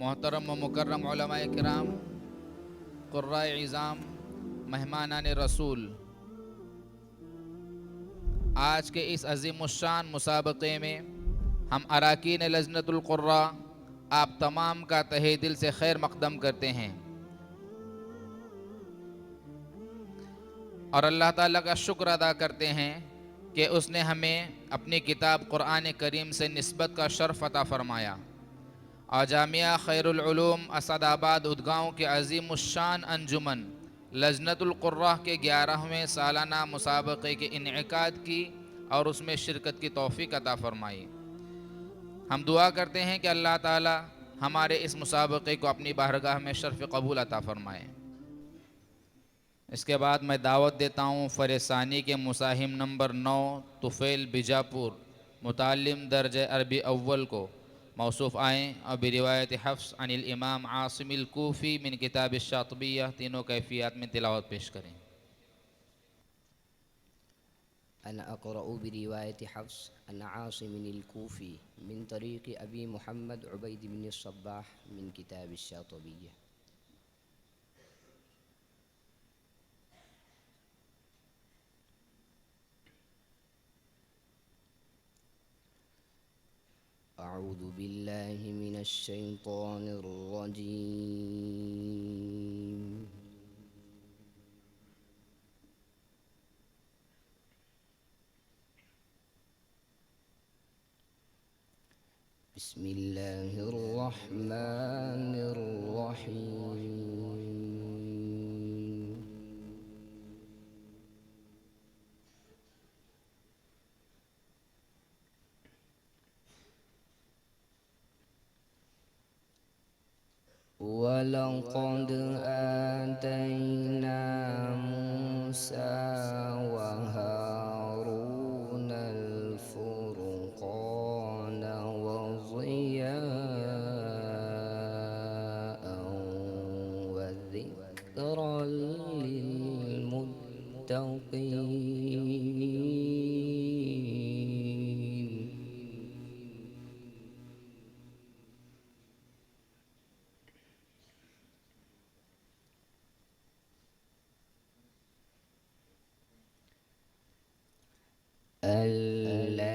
मोहतरम व मुकर्रम उलमाए किराम, कुर्राए इज़ाम, मेहमानान रसूल, आज के इस अज़ीमुश्शान मुसाबक़े में हम अराकीन लजनतुल क़ुर्रा आप तमाम का तहे दिल से खैर मक़दम करते हैं और अल्लाह ताला का शुक्र अदा करते हैं कि उसने हमें अपनी किताब क़ुरआन करीम से निस्बत का शर्फ़ अता फ़रमाया और जामिया खैरुल उलूम असदाबाद उदगांव के अज़ीमुश्शान अंजुमन लजनतुल क़ुर्रा के 11वें सालाना मुसाबक़े के इनेकाद की और उसमें शिरकत की तौफ़ीक अता फ़रमाई। हम दुआ करते हैं कि अल्लाह ताला हमारे इस मुसाबक़े को अपनी बारगाह में शर्फ़ कबूल अता फ़रमाए। इसके बाद मैं दावत देता हूँ फ़रसानी के मुसाहिम नंबर 9 तुफ़ैल बीजापुर मुतालिम दर्ज अरबी अव्वल को मौसूफ़ आएँ और बिरिवायत हफ्स अनिल इमाम आसिमिल कूफ़ी मिन किताब शातिबिय्या तीनों कैफ़ियत में तिलावत पेश करें। अना अक़रअु बिरिवायत हफ्स अन आसिम अल-कूफ़ी मिन तरीक़ अबी मुहम्मद उबैद बिन सब्बाह मिन किताब शातिबिय्या। अऊज़ु बिल्लाहि मिनश शैतानिर रजीम। बिस्मिल्लाहिर रहमानिर रहीम। वलक़द आतैना मूसा व हारूनल फ़ुरक़ान व ज़ियाअन व ज़िक्रल लिलमुत्तक़ीन।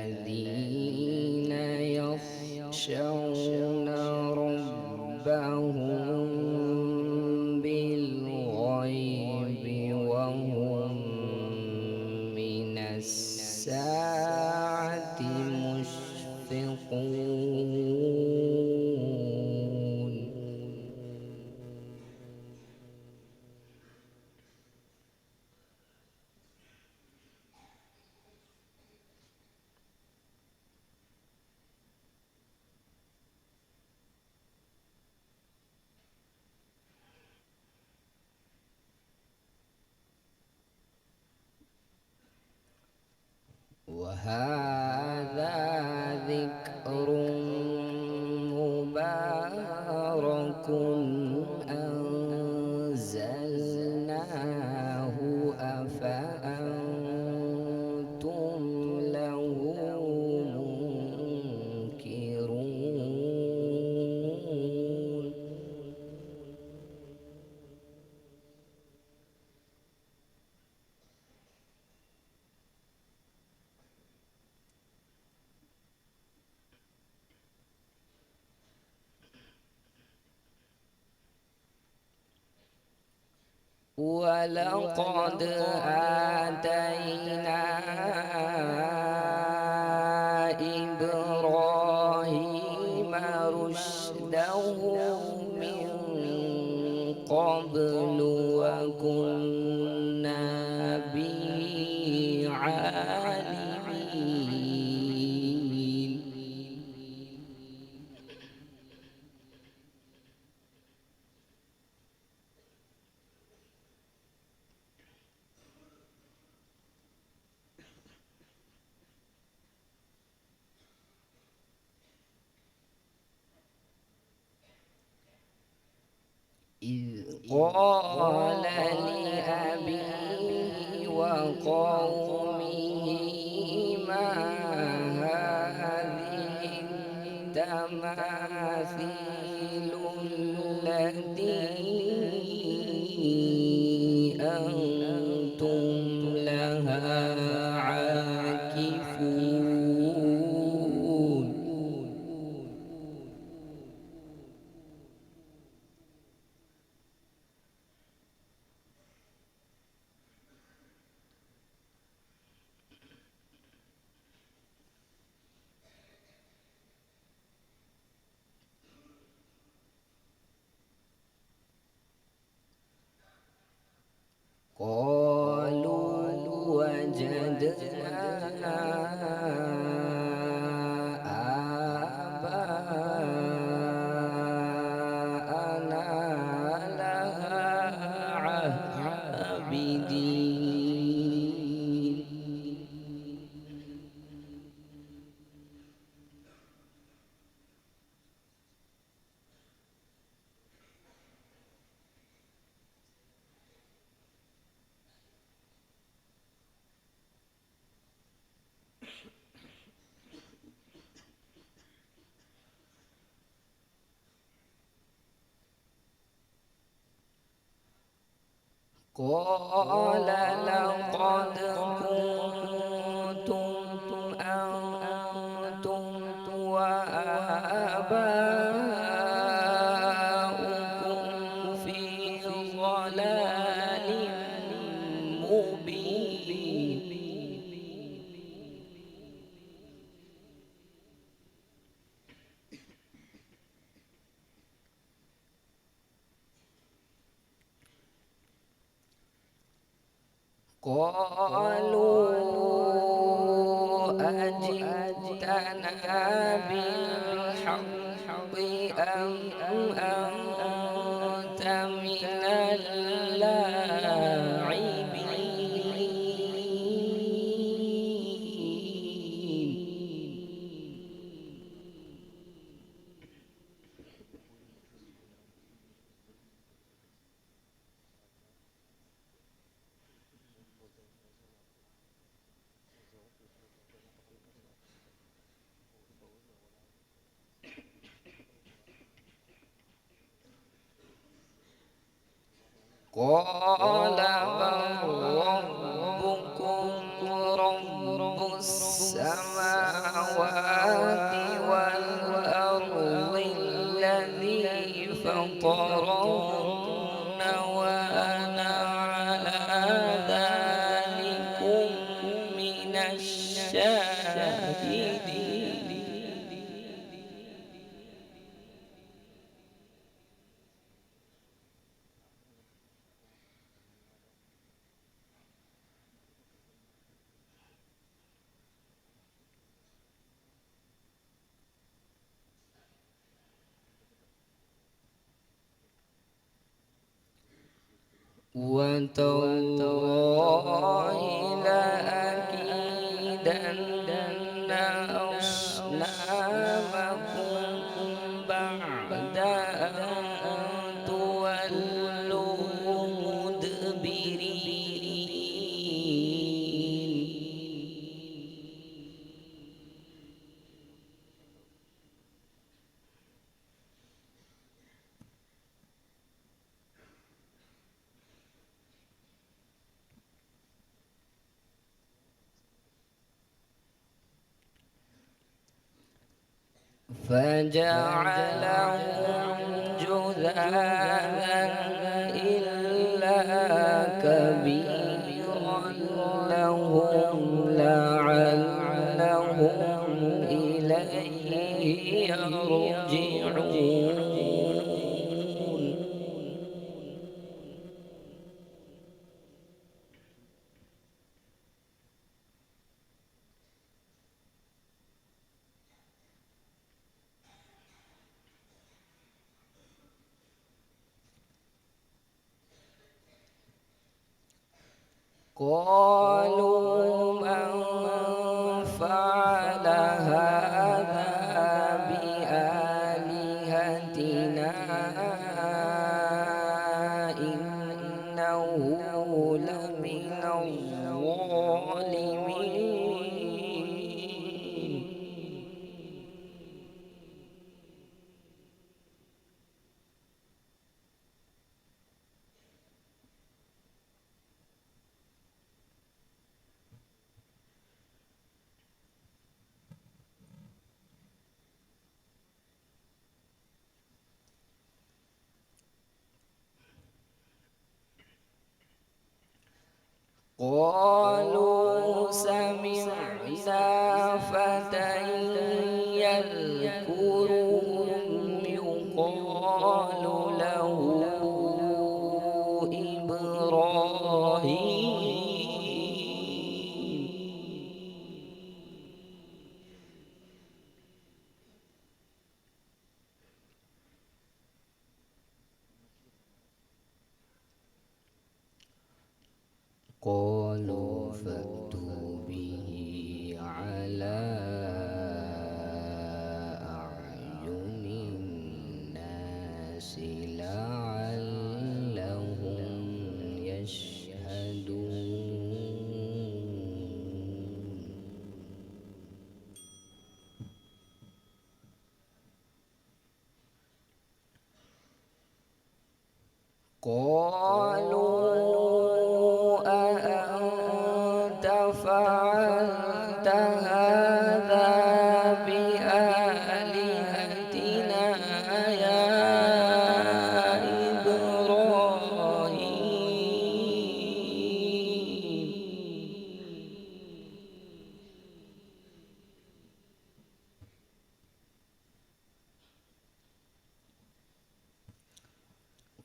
الذين يخشون ربهم بالغيب وهم من الساعة مشفقون. وهذا ذكر مبارك أنزلناه أفأنتم له منكرون. ولقد آتينا إبراهيم رشده من قبل وكنا به عالمين. إذ قال لأبيه وقومه ما هذه التماثيل أنتم لها عاكفون. قالوا وجدنا آباءنا لها عابدين. قال لقد كنتم أنتم وآباؤكم في ضلال مبين. قالوا أجئتنا بالحق أم أنت من اللاعبين. قال بل ربكم رب السماوات والأرض الذي فطرهن وأنا على ذلكم من الشاهدين. وتالله لأكيدن أصنامكم بعد أن تولوا مدبرين. فجعلهم جذاذا إلا كبيرا لهم لعلهم إليه يرجعون. قالوا من فعل هذا بآلهتنا إنه لمن الظالمين. يقال له إبراهيم. قالوا فأتوا به على أعين الناس لعلهم يشهدون. قالوا أأنت فعلت هذا بآلهتنا يا إبراهيم.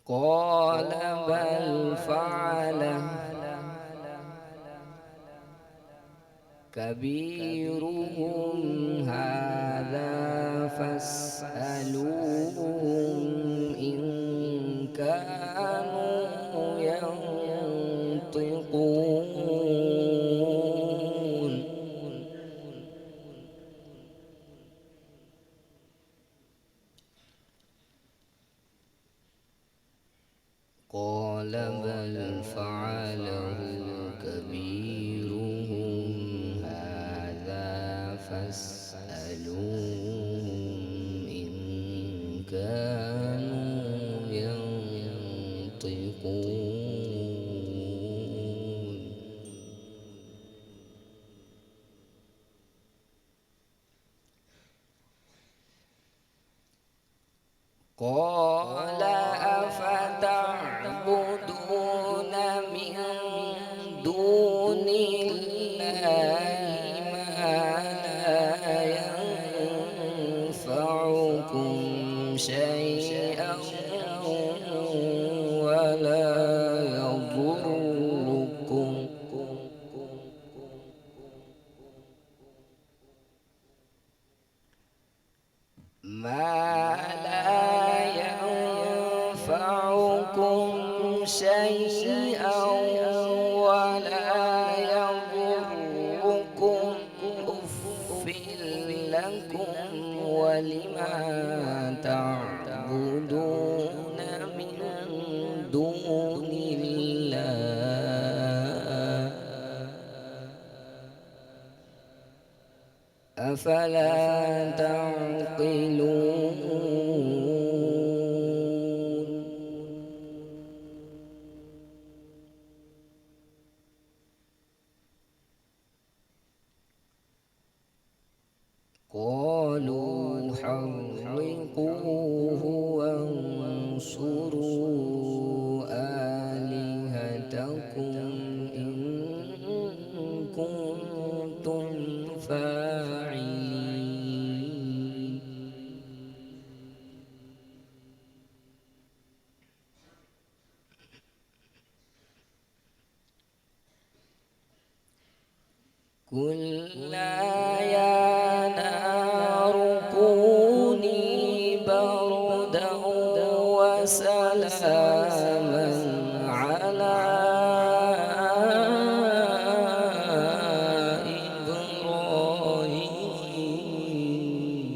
قال بل فعله كبيرهم هذا فاسألوهم إن كانوا ينطقون. قال بل فعله كبيرهم هذا فاسألوهم إن كانوا ينطقون. قال أفتعبدون من دون الله ما لا ينفعكم شيئا ولا يضركم. ما لا ينفعكم شيئا ولا يضركم أف لكم ولما تعبدون من دون الله أفلا تعقلون. قالوا حرقوه وانصروا آلهتكم إن كنتم فاعلين. قلنا يا نار كوني بردا وسلاما على إبراهيم.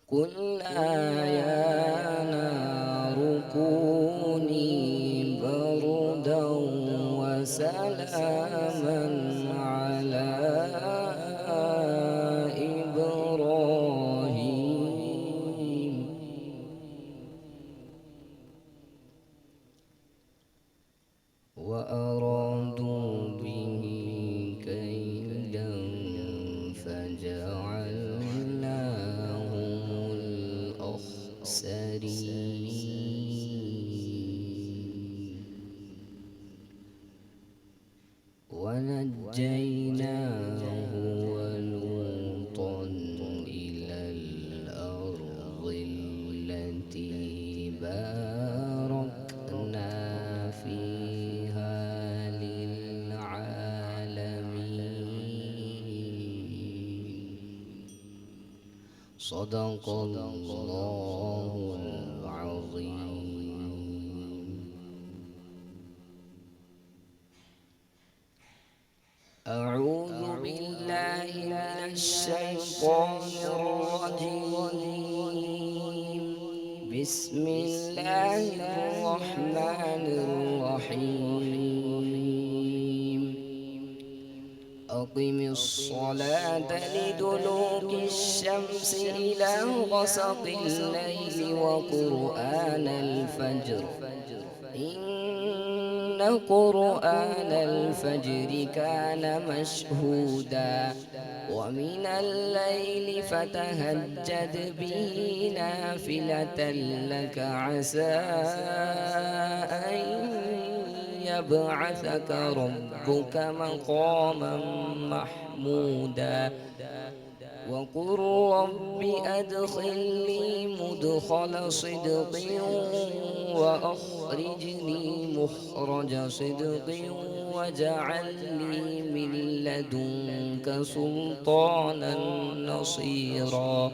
قلنا يا نار كوني بردا وسلاما على إبراهيم. وأرادوا به كيدا فجعلناهم الأخسرين. ونجيناه ولوطا إلى الأرض التي باركنا فيها للعالمين. صدق الله العظيم. أعوذ بالله من الشيطان الرجيم. بسم الله الرحمن الرحيم. أقم الصلاة لدلوك الشمس إلى غسق الليل وقرآن الفجر إن قرآن الفجر كان مشهودا ومن الليل فتهجد به نافلة لك عسى أن يبعثك ربك مقاما محمودا وقل رب أدخلني مدخل صدق وأخرجني مخرج صدق واجعل لي من لدنك سلطانا نصيرا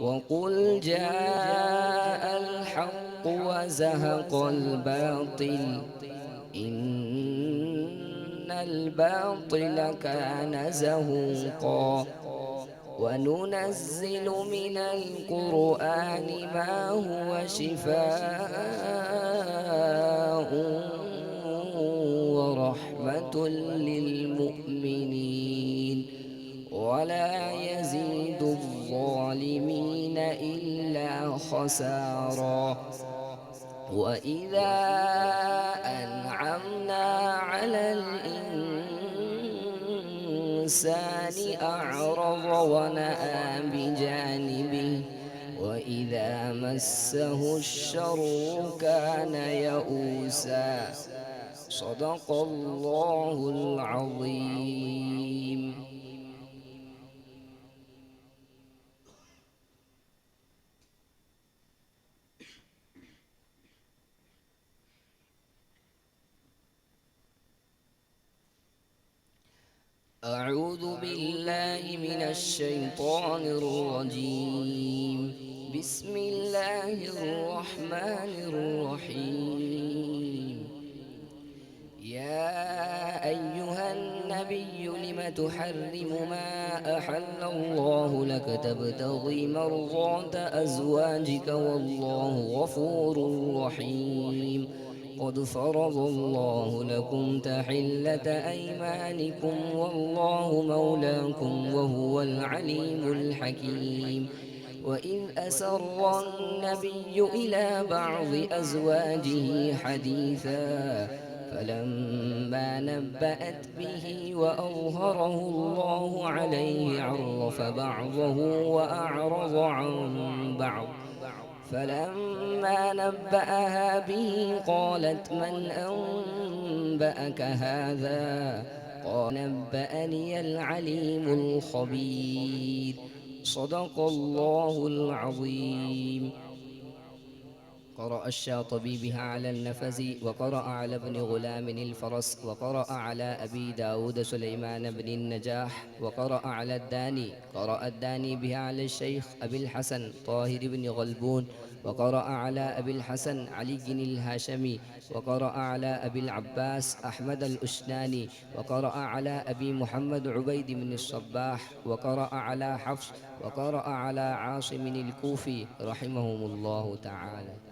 وقل جاء الحق وزهق الباطل إن الباطل كان زهوقا وننزل من القرآن ما هو شفاء ورحمة للمؤمنين ولا يزيد الظالمين إلا خسارا وإذا أنعمنا على الإنسان أعرض ونأى بجانبه وإذا مسه الشر كان يئوسا صدق الله العظيم. أعوذ بالله من الشيطان الرجيم. بسم الله الرحمن الرحيم. يا أيها النبي لم تحرم ما أحل الله لك تبتغي مرضات أزواجك والله غفور رحيم. قد فرض الله لكم تحلة أيمانكم والله مولاكم وهو العليم الحكيم. وإذ أسر النبي إلى بعض أزواجه حديثا فلما نبأت به وأظهره الله عليه عرف بعضه وأعرض عن بعض فلما نبأها به قالت من أنبأك هذا قال نبأني العليم الخبير صدق الله العظيم. قرأ الشاطبي بها على النفز وقرأ على ابن غلام الفرس وقرأ على أبي داود سليمان بن النجاح وقرأ على الداني قرأ الداني بها على الشيخ أبي الحسن طاهر بن غلبون وقرأ على أبي الحسن علي الهاشمي وقرأ على أبي العباس أحمد الأشناني وقرأ على أبي محمد عبيد بن الصباح وقرأ على حفص وقرأ على عاصم الكوفي رحمهم الله تعالى.